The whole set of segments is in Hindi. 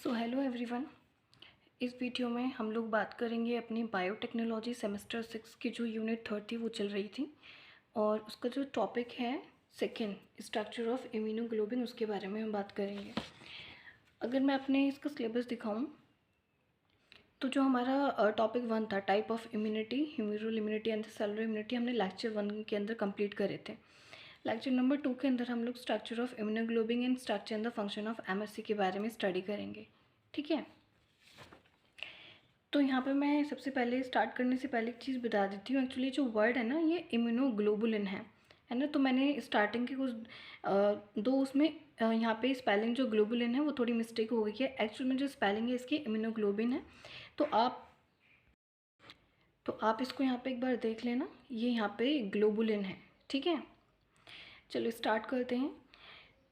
So hello everyone. इस वीडियो में हम लोग बात करेंगे अपनी बायोटेक्नोलॉजी सेमेस्टर 6 की जो यूनिट 3 थी वो चल रही थी, और उसका जो टॉपिक है सेकेंड, स्ट्रक्चर ऑफ इम्यूनोग्लोबिन, उसके बारे में हम बात करेंगे। अगर मैं अपने इसका सिलेबस दिखाऊं तो जो हमारा टॉपिक 1 था, type of immunity, humoral immunity and cellular immunity, हमने लेक्चर 1 के अंदर कंप्लीट करे थे। लेक्चर नंबर 2 के अंदर हम लोग structure of immunoglobulin and structure and the function of MSc के बारे में स्टडी करेंगे। ठीक है, तो यहाँ पे मैं सबसे पहले स्टार्ट करने से पहले एक चीज़ बता देती हूँ। एक्चुअली जो वर्ड है ना, ये इम्यूनोग्लोबुलिन है ना। तो मैंने स्टार्टिंग के कुछ दो उसमें यहाँ पे स्पेलिंग जो ग्लोबुलिन है वो थोड़ी मिस्टेक हो गई है। एक्चुअल में जो स्पेलिंग है इसकी इम्यूनोग्लोबिन है। तो आप इसको यहाँ पे एक बार देख लेना, ये यहाँ पे ग्लोबुलिन है। ठीक है, चलो स्टार्ट करते हैं।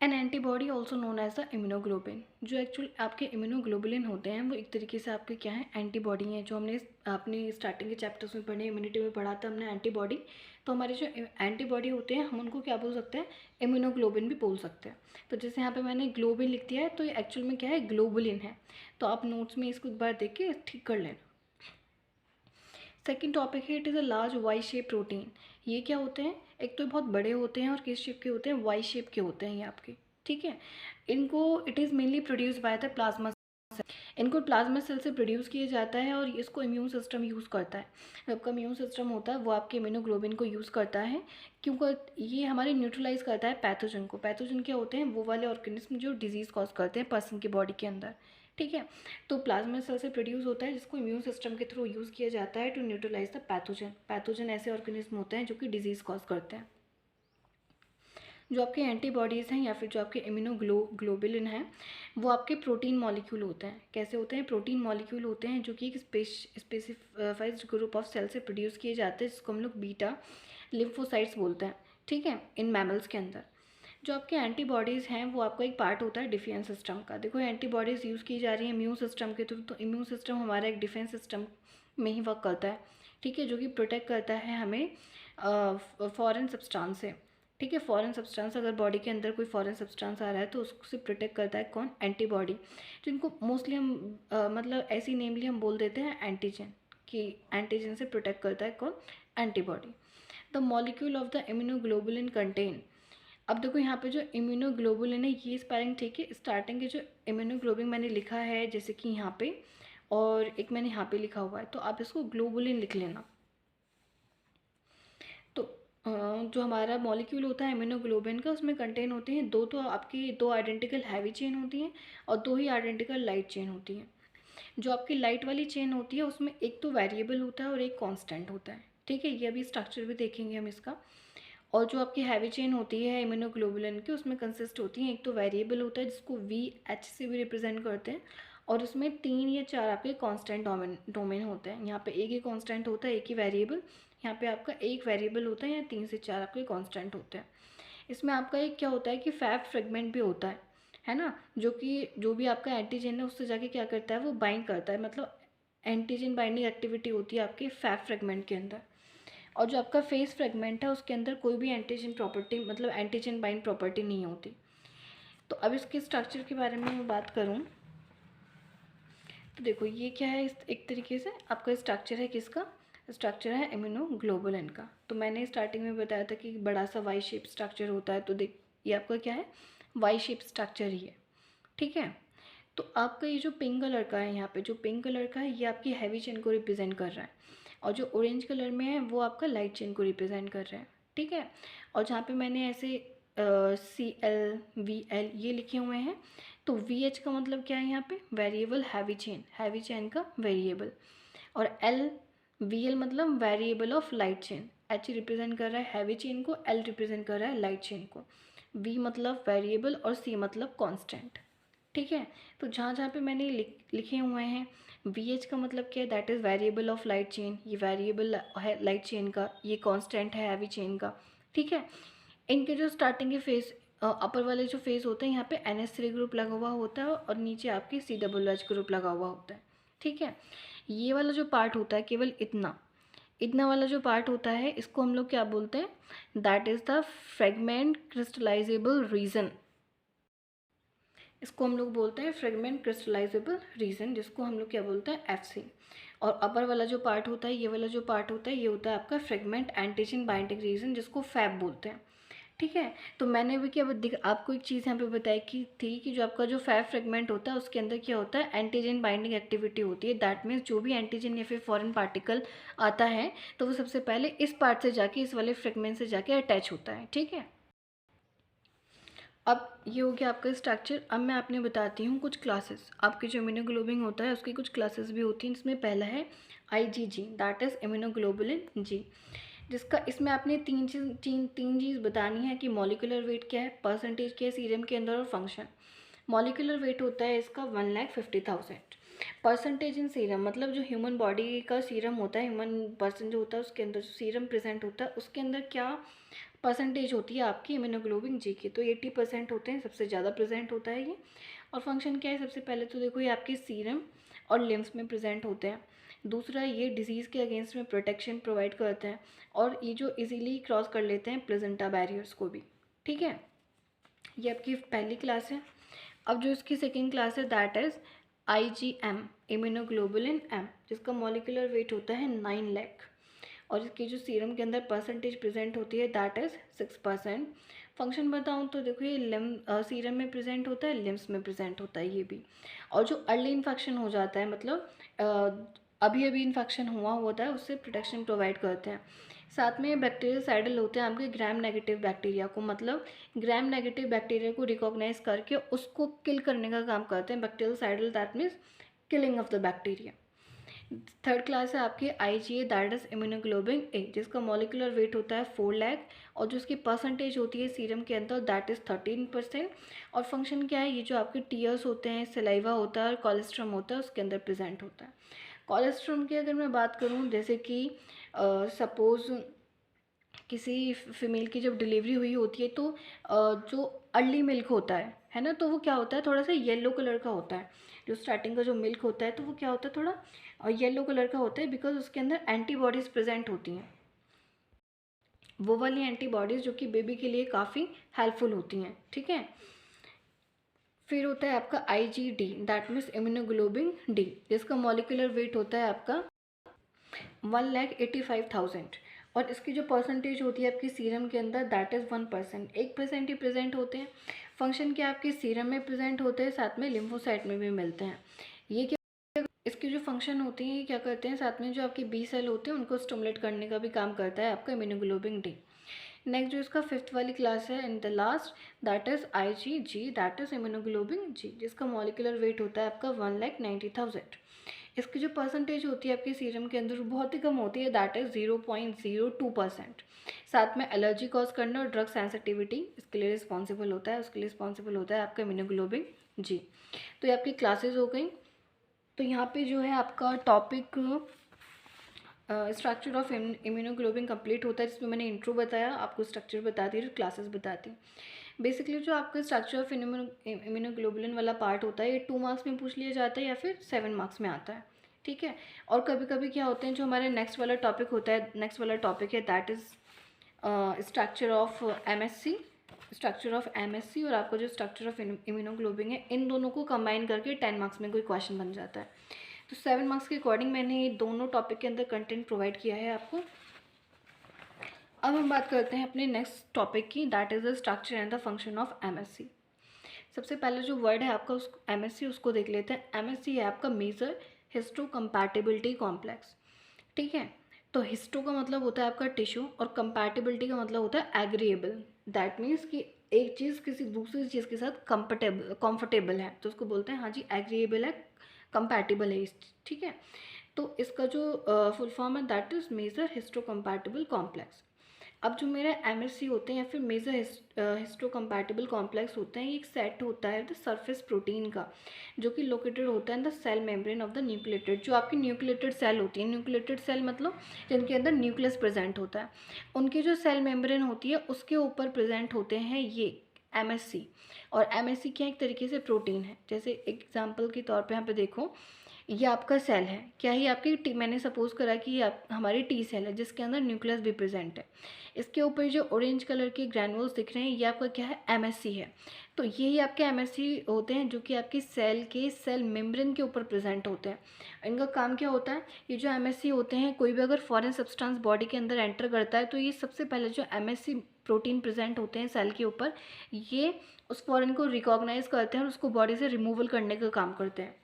An antibody also known as the immunoglobin. जो एक्चुअल आपके इम्यूनोग्लोबुलिन होते हैं वो एक तरीके से आपके क्या है, एंटीबॉडी हैं। जो हमने अपने स्टार्टिंग के चैप्टर्स में पढ़े, इम्यूनिटी में पढ़ा था हमने एंटीबॉडी। तो हमारे जो एंटीबॉडी होते हैं हम उनको क्या बोल सकते हैं, इम्यूनोग्लोबिन भी बोल सकते हैं। तो जैसे यहाँ पे मैंने ग्लोबिन लिख दिया है, तो ये एक्चुअल में क्या है, ग्लोबुलिन है। तो आप नोट्स में इसको एक बार देख के ठीक कर लेना। सेकेंड टॉपिक है, it is a large Y shape protein. ये क्या होते हैं, एक तो बहुत बड़े होते हैं और किस शेप के होते हैं, वाई शेप के होते हैं ये आपके। ठीक है, इनको it is mainly produce by the plasma cell. इनको प्लाज्मा सेल से प्रोड्यूस किया जाता है और इसको इम्यून सिस्टम यूज़ करता है। जो आपका इम्यून सिस्टम होता है वो आपके इम्यूनोग्लोबिन को यूज़ करता है, क्योंकि ये हमारे न्यूट्रलाइज करता है पैथोजन को। पैथोजन क्या होते हैं, वो वाले ऑर्गेनिज्म जो डिजीज़ कॉज करते हैं पर्सन की बॉडी के अंदर। ठीक है, तो प्लाज्मा सेल से प्रोड्यूस होता है जिसको इम्यून सिस्टम के थ्रू यूज़ किया जाता है to neutralize the pathogen. Pathogen ऐसे ऑर्गेनिज्म होते हैं जो कि डिजीज़ कॉज करते हैं। जो आपके एंटीबॉडीज़ हैं या फिर जो आपके इम्यूनोग्लोबुलिन हैं वो आपके प्रोटीन मॉलिक्यूल होते हैं। कैसे होते हैं, प्रोटीन मॉलिक्यूल होते हैं जो कि एक स्पेसिफाइड ग्रुप ऑफ सेल से प्रोड्यूस किए जाते हैं, जिसको हम लोग बीटा लिम्फोसाइट्स बोलते हैं। ठीक है, इन मैमल्स के अंदर जो आपके एंटीबॉडीज़ हैं वो आपका एक पार्ट होता है डिफेंस सिस्टम का। देखो एंटीबॉडीज़ यूज़ की जा रही है इम्यून सिस्टम के थ्रू, तो इम्यून सिस्टम हमारा एक डिफेंस सिस्टम में ही वर्क करता है। ठीक है, जो कि प्रोटेक्ट करता है हमें फॉरेन सब्सटेंस से। ठीक है, फॉरेन सब्सटेंस, अगर बॉडी के अंदर कोई फॉरेन सब्सटेंस आ रहा है तो उससे प्रोटेक्ट करता है कौन, एंटीबॉडी। जिनको मोस्टली हम मतलब ऐसी नेमली हम बोल देते हैं एंटीजन, कि एंटीजन से प्रोटेक्ट करता है कौन, antibody. The molecule of the immunoglobulin contain. अब देखो यहाँ पे जो इम्यूनोग्लोबुलिन है ये स्पेलिंग ठीक है। स्टार्टिंग के जो इम्यूनोग्लोबिन मैंने लिखा है जैसे कि यहाँ पे, और एक मैंने यहाँ पे लिखा हुआ है, तो आप इसको ग्लोबुलिन लिख लेना। तो जो हमारा मॉलिक्यूल होता है इम्यूनोग्लोबिन का, उसमें कंटेन होते हैं दो, तो आपकी दो आइडेंटिकल हैवी चेन होती हैं और दो ही आइडेंटिकल लाइट चेन होती हैं। जो आपकी लाइट वाली चेन होती है उसमें एक तो वेरिएबल होता है और एक कांस्टेंट होता है। ठीक है, ये अभी स्ट्रक्चर भी देखेंगे हम इसका। और जो आपकी हैवी चेन होती है इम्यूनोग्लोबुलिन की, उसमें कंसिस्ट होती है, एक तो वेरिएबल होता है जिसको VH से भी रिप्रेजेंट करते हैं, और उसमें 3 या 4 आपके कांस्टेंट डोमेन होते हैं। यहाँ पे एक ही कांस्टेंट होता है, एक ही वेरिएबल। यहाँ पे आपका एक वेरिएबल होता है या 3 से 4 आपके कांस्टेंट होते हैं। इसमें आपका एक क्या होता है कि फैब फ्रेगमेंट भी होता है ना, जो कि जो भी आपका एंटीजन है उससे जाके क्या करता है, वो बाइंड करता है। मतलब एंटीजन बाइंडिंग एक्टिविटी होती है आपके फैब फ्रेगमेंट के अंदर। और जो आपका फेस फ्रेगमेंट है उसके अंदर कोई भी एंटीजन प्रॉपर्टी, मतलब एंटीजन बाइंड प्रॉपर्टी नहीं होती। तो अब इसके स्ट्रक्चर के बारे में मैं बात करूं तो देखो ये क्या है, इस एक तरीके से आपका स्ट्रक्चर है, किसका स्ट्रक्चर है, इम्यूनोग्लोबुलिन का। तो मैंने स्टार्टिंग में बताया था कि बड़ा सा वाई शेप स्ट्रक्चर होता है, तो देख ये आपका क्या है, वाई शेप स्ट्रक्चर ही है। ठीक है, तो आपका ये जो पिंक कलर का है, यहाँ पे जो पिंक कलर का है ये आपकी हैवी चेन को रिप्रेजेंट कर रहा है, और जो ऑरेंज कलर में है वो आपका लाइट चेन को रिप्रेजेंट कर रहा है। ठीक है, और जहाँ पे मैंने ऐसे CL VL ये लिखे हुए हैं, तो VH का मतलब क्या है, यहाँ पे वेरिएबल हैवी चेन का वेरिएबल, और VL मतलब variable of light chain. H represent कर रहा है हैवी चेन को, L रिप्रेजेंट कर रहा है लाइट चेन को, V मतलब वेरिएबल और C मतलब कांस्टेंट। ठीक है, तो जहाँ जहाँ पे मैंने लिखे हुए हैं, VH का मतलब क्या है, that is variable of light chain, ये वेरिएबल है लाइट चेन का, ये कांस्टेंट है हैवी चेन का। ठीक है, इनके जो स्टार्टिंग के फेस, अपर वाले जो फेस होते हैं यहाँ पे NH3 ग्रुप लगा हुआ होता है और नीचे आपके COOH ग्रुप लगा हुआ होता है। ठीक है, ये वाला जो पार्ट होता है केवल इतना इतना वाला जो पार्ट होता है इसको हम लोग क्या बोलते हैं, that is the fragment crystallizable region. इसको हम लोग बोलते हैं फ्रेगमेंट क्रिस्टलाइजेबल रीजन, जिसको हम लोग क्या बोलते हैं, FC। और अपर वाला जो पार्ट होता है, ये वाला जो पार्ट होता है, ये होता है आपका फ्रेगमेंट एंटीजन बाइंडिंग रीजन, जिसको फैब बोलते हैं। ठीक है, तो मैंने भी क्या आपको एक चीज़ यहाँ पे बताई कि थी कि जो आपका जो फैब फ्रेगमेंट होता है उसके अंदर क्या होता है, एंटीजन बाइंडिंग एक्टिविटी होती है। दैट मीन्स जो भी एंटीजन या फिर फॉरेन पार्टिकल आता है तो वो सबसे पहले इस पार्ट से जाके, इस वाले फ्रेगमेंट से जाके अटैच होता है। ठीक है, अब ये हो गया आपका स्ट्रक्चर। अब मैं आपने बताती हूँ कुछ क्लासेस। आपके जो इम्यूनोग्लोबिन होता है उसकी कुछ क्लासेस भी होती हैं। इसमें पहला है IgG, that is immunoglobulin G, जिसका इसमें आपने तीन चीज़ बतानी है कि मॉलिक्यूलर वेट क्या है, परसेंटेज क्या है सीरम के अंदर, और फंक्शन। मॉलिक्यूलर वेट होता है इसका 1,50,000। परसेंटेज इन सीरम मतलब जो ह्यूमन बॉडी का सीरम होता है, ह्यूमन पर्सन जो होता है उसके अंदर जो सीरम प्रेजेंट होता है उसके अंदर क्या परसेंटेज होती है आपकी इम्यूनोग्लोबिन जी की, तो 80% होते हैं, सबसे ज़्यादा प्रेजेंट होता है ये। और फंक्शन क्या है, सबसे पहले तो देखो ये आपके सीरम और लिम्फ्स में प्रेजेंट होते हैं। दूसरा, ये डिजीज़ के अगेंस्ट में प्रोटेक्शन प्रोवाइड करते हैं, और ये जो इजीली क्रॉस कर लेते हैं प्लेजेंटा बैरियर्स को भी। ठीक है, ये आपकी पहली क्लास है। अब जो इसकी सेकेंड क्लास है that is IgM, immunoglobulin M, जिसका मॉलिक्यूलर वेट होता है 9 लाख, और इसकी जो सीरम के अंदर परसेंटेज प्रेजेंट होती है दैट इज़ 6%। फंक्शन बताऊँ तो देखो ये सीरम में प्रेजेंट होता है, लिम्स में प्रेजेंट होता है ये भी। और जो अर्ली इन्फेक्शन हो जाता है, मतलब अभी अभी इन्फेक्शन हुआ होता है, उससे प्रोटेक्शन प्रोवाइड करते हैं। साथ में बैक्टीरियासाइडल होते हैं आपके ग्राम नेगेटिव बैक्टीरिया को, मतलब ग्राम नेगेटिव बैक्टीरिया को रिकॉग्नाइज करके उसको किल करने का काम करते हैं bactericidal, that means killing of the bacteria. Third class है आपकी IgA, that is immunoglobulin A, जिसका मॉलिक्यूलर वेट होता है 4 लाख, और जो उसकी परसेंटेज होती है सीरम के अंदर दैट इज़ 13%। और फंक्शन क्या है, ये जो आपके टीयर्स होते हैं, सलाइवा होता है और कोलेस्ट्रम होता है उसके अंदर प्रेजेंट होता है। कोलेस्ट्रम की अगर मैं बात करूँ, जैसे कि सपोज़ किसी फीमेल की जब डिलीवरी हुई होती है तो जो अर्ली मिल्क होता है ना, तो वो क्या होता है, थोड़ा सा येलो कलर का होता है। जो स्टार्टिंग का जो मिल्क होता है तो वो क्या होता है, थोड़ा येलो कलर का होता है, बिकॉज उसके अंदर एंटीबॉडीज़ प्रेजेंट होती हैं, वो वाली एंटीबॉडीज़ जो कि बेबी के लिए काफ़ी हेल्पफुल होती हैं। ठीक है, फिर होता है आपका IgD, that means immunoglobulin D, जिसका मॉलिक्यूलर वेट होता है आपका 1,85,000, और इसकी जो परसेंटेज होती है आपकी सीरम के अंदर दैट इज़ 1%, 1% ही प्रेजेंट होते हैं। फंक्शन क्या आपके सीरम में प्रेजेंट होते हैं, साथ में लिम्फोसाइट में भी मिलते हैं। ये क्या, इसकी जो फंक्शन होती है ये क्या करते हैं, साथ में जो आपके B सेल होते हैं उनको स्टिमुलेट करने का भी काम करता है आपका इम्यूनोग्लोबिन D। नेक्स्ट जो इसका फिफ्थ वाली क्लास है and the last, that is IgG, that is immunoglobulin G, जिसका मॉलिक्यूलर वेट होता है आपका 1,90,000। इसकी जो परसेंटेज होती है आपके सीरम के अंदर वो बहुत ही कम होती है, दैट इज़ 0.02%। साथ में एलर्जी कॉज करना और ड्रग सेंसिटिविटी इसके लिए रिस्पॉन्सिबल होता है, उसके लिए रिस्पॉन्सिबल होता है आपका इम्यूनोग्लोबिन जी। तो ये आपकी क्लासेस हो गई। तो यहाँ पे जो है आपका topic structure of immunoglobulin complete होता है, जिसमें मैंने इंट्रो बताया, आपको स्ट्रक्चर बता दी और क्लासेस बताती। बेसिकली जो आपका स्ट्रक्चर ऑफ इम्यूनोग्लोबुलिन वाला पार्ट होता है ये 2 मार्क्स में पूछ लिया जाता है या फिर 7 मार्क्स में आता है। ठीक है, और कभी कभी क्या होते हैं, जो हमारे नेक्स्ट वाला टॉपिक होता है, नेक्स्ट वाला टॉपिक है that is structure of MSc, structure of MSc, और आपका जो स्ट्रक्चर ऑफ इम्यूनोग्लोबिन है, इन दोनों को कंबाइन करके 10 मार्क्स में कोई क्वेश्चन बन जाता है। तो 7 मार्क्स के अकॉर्डिंग मैंने ये दोनों टॉपिक के अंदर कंटेंट प्रोवाइड किया है आपको। अब हम बात करते हैं अपने नेक्स्ट टॉपिक की, that is the structure and the function of MSc। सबसे पहले जो वर्ड है आपका उस MSc उसको देख लेते हैं। MSc है आपका मेजर हिस्टोकम्पैटिबिलिटी कॉम्प्लेक्स। ठीक है, तो हिस्टो का मतलब होता है आपका टिश्यू, और कंपैटिबिलिटी का मतलब होता है एग्रीएबल, दैट मीन्स कि एक चीज़ किसी दूसरी चीज़ के साथ कंफर्टेबल है, तो उसको बोलते हैं हाँ जी एग्रीएबल है, कंपैटिबल है। ठीक है, तो इसका जो फुल फॉर्म है दैट इज़ मेजर हिस्टोकम्पैटिबल कॉम्प्लेक्स। अब जो मेरा MSc होते हैं या फिर मेजर हिस्टोकम्पैटिबल कॉम्प्लेक्स होते हैं, ये एक सेट होता है द सरफेस प्रोटीन का, जो कि लोकेटेड होता है in the cell membrane of the nucleated. जो आपकी न्यूक्लिएटेड सेल होती है, न्यूक्लिएटेड सेल मतलब जिनके अंदर न्यूक्लियस प्रेजेंट होता है, उनकी जो सेल मेम्ब्रेन होती है उसके ऊपर प्रेजेंट होते हैं ये एमएससी। और एमएससी क्या एक तरीके से प्रोटीन है। जैसे एग्जांपल के तौर पे यहाँ पे देखो, ये आपका सेल है, क्या ही आपकी मैंने सपोज करा कि ये आप हमारी टी सेल है जिसके अंदर न्यूक्लियस भी प्रेजेंट है। इसके ऊपर जो ऑरेंज कलर के ग्रैनुल्स दिख रहे हैं ये आपका क्या है, एमएससी है। तो यही आपके एमएससी होते हैं जो कि आपकी सेल के सेल मेम्ब्रेन के ऊपर प्रेजेंट होते हैं। इनका काम क्या होता है, ये जो एमएससी होते हैं, कोई भी अगर फॉरेन सब्सटेंस बॉडी के अंदर एंटर करता है तो ये सबसे पहले जो एमएससी प्रोटीन प्रेजेंट होते हैं सेल के ऊपर, ये उस फॉरेन को रिकॉग्नाइज करते हैं और उसको बॉडी से रिमूवल करने का काम करते हैं।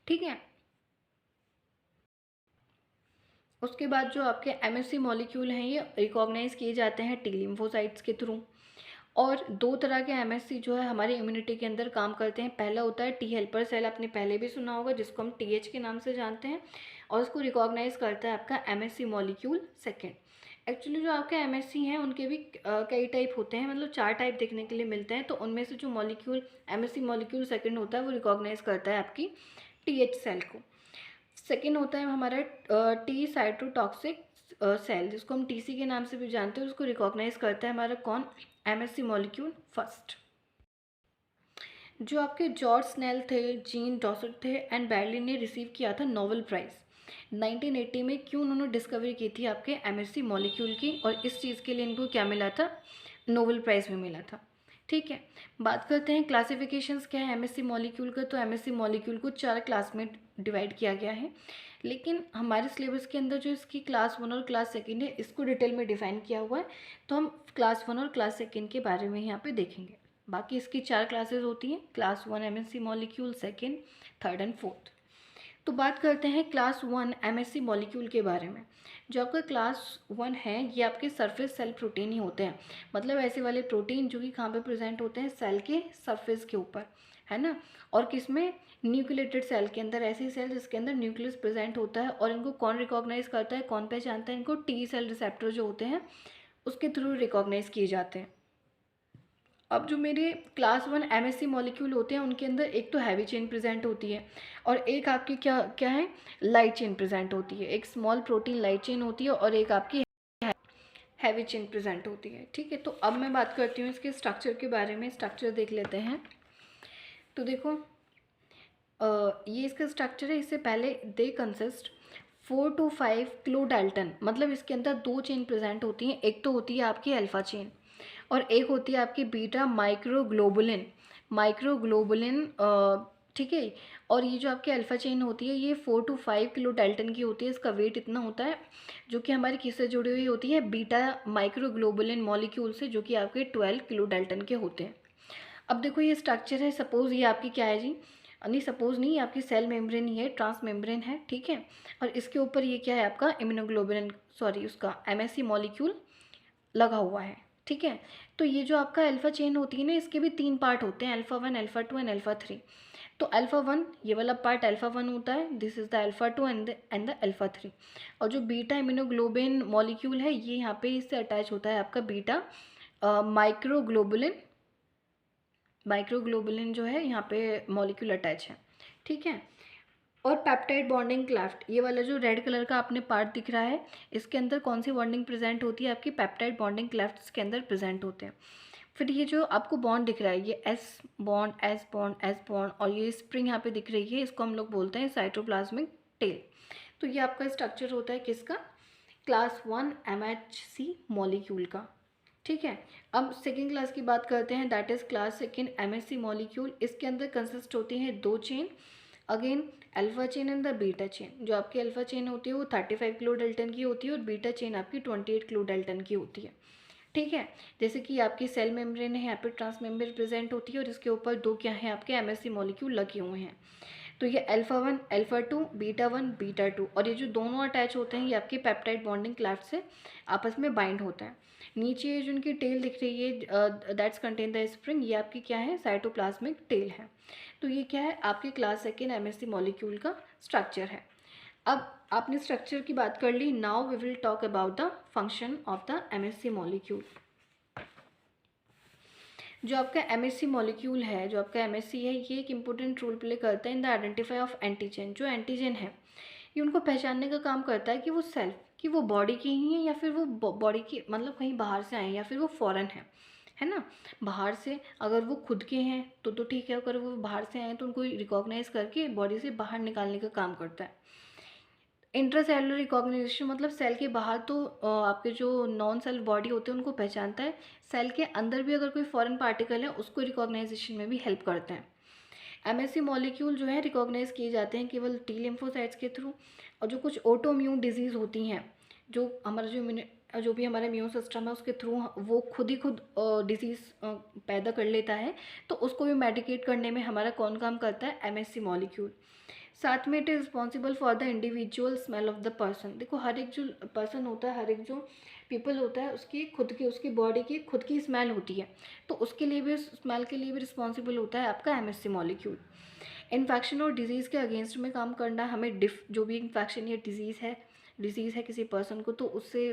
ठीक है। उसके बाद जो आपके एमएससी मॉलिक्यूल हैं ये रिकॉग्नाइज किए जाते हैं टी लिम्फोसाइट्स के थ्रू। और दो तरह के एमएससी जो है हमारे इम्यूनिटी के अंदर काम करते हैं। पहला होता है टी हेल्पर सेल, आपने पहले भी सुना होगा, जिसको हम टीएच के नाम से जानते हैं, और उसको रिकॉग्नाइज करता है आपका एमएससी मॉलिक्यूल सेकेंड। एक्चुअली जो आपके एमएससी हैं उनके भी कई टाइप होते हैं, मतलब 4 टाइप देखने के लिए मिलते हैं। तो उनमें से जो मॉलिक्यूल एमएससी मॉलिक्यूल सेकेंड होता है वो रिकॉग्नाइज करता है आपकी टीएच सेल को। सेकेंड होता है हमारा टी साइटोटॉक्सिक सेल, जिसको हम टीसी के नाम से भी जानते हैं, उसको रिकॉग्नाइज करता है हमारा कौन, एमएससी मॉलिक्यूल फर्स्ट। जो आपके जॉर्ज स्नेल थे, जीन डॉसट थे एंड बैरली ने रिसीव किया था नोबेल प्राइज़ 1980 में। क्यों उन्होंने डिस्कवरी की थी आपके एमएससी मॉलिक्यूल की, और इस चीज़ के लिए इनको क्या मिला था, नोबेल प्राइज़ भी मिला था। ठीक है। बात करते हैं क्लासिफिकेशंस क्या है एमएससी मॉलिक्यूल का। तो एमएससी मॉलिक्यूल को 4 क्लास में डिवाइड किया गया है, लेकिन हमारे सिलेबस के अंदर जो इसकी क्लास 1 और क्लास सेकंड है इसको डिटेल में डिफाइन किया हुआ है। तो हम क्लास 1 और क्लास सेकंड के बारे में यहाँ पे देखेंगे। बाकी इसकी 4 क्लासेस होती हैं, class 1 MSc molecule, second, third and fourth. तो बात करते हैं क्लास 1 एमएससी मॉलिक्यूल के बारे में। जो आपका क्लास 1 है ये आपके सरफेस सेल प्रोटीन ही होते हैं, मतलब ऐसे वाले प्रोटीन जो कि कहाँ पे प्रेजेंट होते हैं, सेल के सरफेस के ऊपर, है ना। और किसमें, न्यूक्लिएटेड सेल के अंदर, ऐसी सेल जिसके अंदर न्यूक्लियस प्रेजेंट होता है। और इनको कौन रिकॉग्नाइज करता है, कौन पहचानता है, इनको टी सेल रिसेप्टर जो होते हैं उसके थ्रू रिकॉग्नाइज किए जाते हैं। अब जो मेरे क्लास 1 एमएससी मॉलिक्यूल होते हैं उनके अंदर एक तो हैवी चेन प्रेजेंट होती है, और एक आपकी क्या क्या है, लाइट चेन प्रेजेंट होती है। एक स्मॉल प्रोटीन लाइट चेन होती है और एक आपकी हैवी चेन प्रेजेंट होती है। ठीक है। तो अब मैं बात करती हूँ इसके स्ट्रक्चर के बारे में। स्ट्रक्चर देख लेते हैं। तो देखो ये इसका स्ट्रक्चर है। इससे पहले they consist 4 to 5 kilo Dalton, मतलब इसके अंदर 2 चेन प्रेजेंट होती हैं। एक तो होती है आपकी अल्फा चेन और एक होती है आपकी बीटा माइक्रोग्लोबुलिन। माइक्रोग्लोबुलिन, ठीक है। और ये जो आपकी अल्फा चेन होती है ये 4 to 5 किलो डाल्टन की होती है। इसका वेट इतना होता है, जो कि हमारी किससे जुड़ी हुई होती है, बीटा माइक्रोग्लोबुलिन मॉलिक्यूल से, जो कि आपके 12 किलो डाल्टन के होते हैं। अब देखो ये स्ट्रक्चर है, सपोज ये आपकी क्या है जी, नहीं सपोज नहीं, ये आपकी सेल मेम्ब्रेन ही है, ट्रांस मेम्ब्रेन है। ठीक है। और इसके ऊपर ये क्या है आपका इम्यूनोग्लोबुलिन, सॉरी उसका एमएससी मॉलिक्यूल लगा हुआ है। ठीक है। तो ये जो आपका अल्फा चेन होती है ना, इसके भी 3 पार्ट होते हैं, अल्फा 1, अल्फा 2 एंड अल्फा 3। तो अल्फा 1 ये वाला पार्ट अल्फा 1 होता है, this is the alpha 2 and the alpha 3। और जो बीटा इम्यूनोग्लोबिन मॉलिक्यूल है ये यहाँ पे इससे अटैच होता है आपका बीटा माइक्रोग्लोबुलिन। माइक्रोग्लोबुलिन जो है यहाँ पे मॉलिक्यूल अटैच है। ठीक है। और पेप्टाइड बॉन्डिंग क्लेफ्ट, ये वाला जो रेड कलर का आपने पार्ट दिख रहा है, इसके अंदर कौन सी बॉन्डिंग प्रेजेंट होती है, आपकी पेप्टाइड बॉन्डिंग क्लेफ्ट के अंदर प्रेजेंट होते हैं। फिर ये जो आपको बॉन्ड दिख रहा है ये S bond, S bond, S bond, और ये स्प्रिंग यहाँ पे दिख रही है, इसको हम लोग बोलते हैं साइटोप्लाज्मिक टेल। तो ये आपका स्ट्रक्चर होता है किसका, क्लास 1 एमएचसी मॉलिक्यूल का। ठीक है। अब सेकेंड क्लास की बात करते हैं, that is class second MSC molecule. इसके अंदर कंसिस्ट होती हैं 2 chain, again alpha chain and the beta chain. जो आपकी अल्फा चेन होती है वो 35 किलो डाल्टन की होती है और बीटा चेन आपकी 28 किलो डाल्टन की होती है। ठीक है। जैसे कि आपकी सेल मेम्ब्रेन है, यहाँ पे ट्रांस मेम्ब्रेन प्रेजेंट होती है और इसके ऊपर 2 क्या है आपके एमएससी मॉलिक्यूल लगे हुए हैं। तो ये अल्फा 1, अल्फा 2, बीटा 1, बीटा 2, और ये जो दोनों अटैच होते हैं ये आपके पेप्टाइड बॉन्डिंग क्लेफ्ट से आपस में बाइंड होता है। नीचे जो उनकी टेल दिख रही है दैट्स कंटेन द स्प्रिंग, ये आपकी क्या है, साइटोप्लाज्मिक टेल है। तो ये क्या है आपके क्लास सेकेंड एमएससी मॉलिक्यूल का स्ट्रक्चर है। अब आपने स्ट्रक्चर की बात कर ली, now we will talk about the function of the MSC molecule. जो आपका एमएससी मॉलिक्यूल है, जो आपका एमएससी है, ये एक इंपॉर्टेंट रोल प्ले करता है in the identify of antigen. जो एंटीजन है ये उनको पहचानने का काम करता है कि वो सेल्फ, कि वो बॉडी की ही है या फिर वो बॉडी की मतलब कहीं बाहर से आए हैं या फिर वो फॉरेन है। है ना। बाहर से अगर वो खुद के हैं तो ठीक है, अगर वो बाहर से आए तो उनको रिकॉग्नाइज करके बॉडी से बाहर निकालने का काम करता है। इंट्रासेलुलर रिकॉग्निशन मतलब सेल के बाहर तो आपके जो नॉन सेल बॉडी होते हैं उनको पहचानता है, सेल के अंदर भी अगर कोई फॉरेन पार्टिकल है उसको रिकॉग्नाइजेशन में भी हेल्प करते हैं। एमएससी मॉलिक्यूल जो है रिकॉग्नाइज किए जाते हैं केवल टी लिम्फोसाइट्स के थ्रू, और जो कुछ ऑटोइम्यून डिजीज़ होती हैं, जो हमारा जो भी हमारा इम्यून सिस्टम है उसके थ्रू वो खुद ही खुद डिजीज़ पैदा कर लेता है, तो उसको भी मेडिकेट करने में हमारा कौन काम करता है, एमएससी मॉलिक्यूल। साथ में it is responsible for the individual smell of the person. देखो हर एक जो पर्सन होता है, हर एक जो पीपल होता है, उसकी खुद की, उसकी बॉडी की खुद की स्मेल होती है, तो उसके लिए भी, स्मेल के लिए भी रिस्पॉन्सिबल होता है आपका एमएससी मॉलिक्यूल। इन्फेक्शन और डिजीज़ के अगेंस्ट में काम करना, हमें जो भी इन्फेक्शन या डिजीज़ है किसी पर्सन को, तो उससे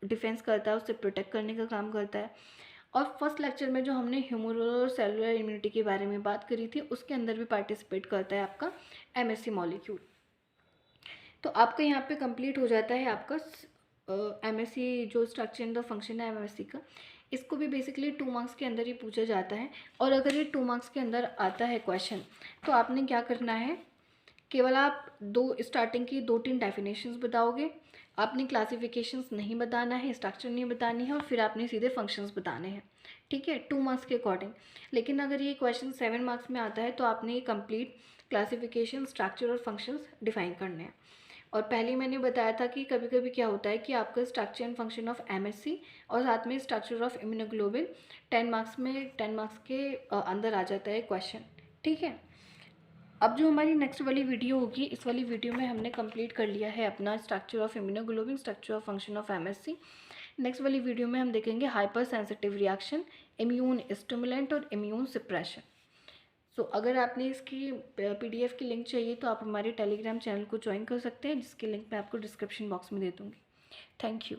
डिफेंस करता है, उससे प्रोटेक्ट करने का काम करता है। और फर्स्ट लेक्चर में जो हमने ह्यूमरल और सेलुलर इम्यूनिटी के बारे में बात करी थी, उसके अंदर भी पार्टिसिपेट करता है आपका एमएससी मॉलिक्यूल। तो आपका यहाँ पे कंप्लीट हो जाता है आपका एमएससी जो स्ट्रक्चर एंड द फंक्शन है एमएससी का। इसको भी बेसिकली 2 मार्क्स के अंदर ही पूछा जाता है, और अगर ये 2 मार्क्स के अंदर आता है क्वेश्चन, तो आपने क्या करना है, केवल आप स्टार्टिंग की 2-3 डेफिनेशंस बताओगे, आपने क्लासिफिकेशंस नहीं बताना है, स्ट्रक्चर नहीं बतानी है, और फिर आपने सीधे फंक्शंस बताने हैं, ठीक है, 2 मार्क्स के अकॉर्डिंग। लेकिन अगर ये क्वेश्चन 7 मार्क्स में आता है तो आपने ये कंप्लीट क्लासिफिकेशन, स्ट्रक्चर और फंक्शंस डिफाइन करने हैं। और पहले मैंने बताया था कि कभी कभी क्या होता है कि आपका structure and function of MSc और साथ में स्ट्रक्चर ऑफ इम्यूनोग्लोबिन 10 मार्क्स के अंदर आ जाता है क्वेश्चन, ठीक है। अब जो हमारी नेक्स्ट वाली वीडियो होगी, इस वाली वीडियो में हमने कंप्लीट कर लिया है अपना structure of immunoglobulin, structure of function of MSc. Next वाली वीडियो में हम देखेंगे hyper sensitive reaction, immune stimulant और इम्यून सप्रेशन। सो अगर आपने इसकी पीडीएफ की लिंक चाहिए तो आप हमारे टेलीग्राम चैनल को ज्वाइन कर सकते हैं, जिसकी लिंक मैं आपको डिस्क्रिप्शन बॉक्स में दे दूँगी। Thank you.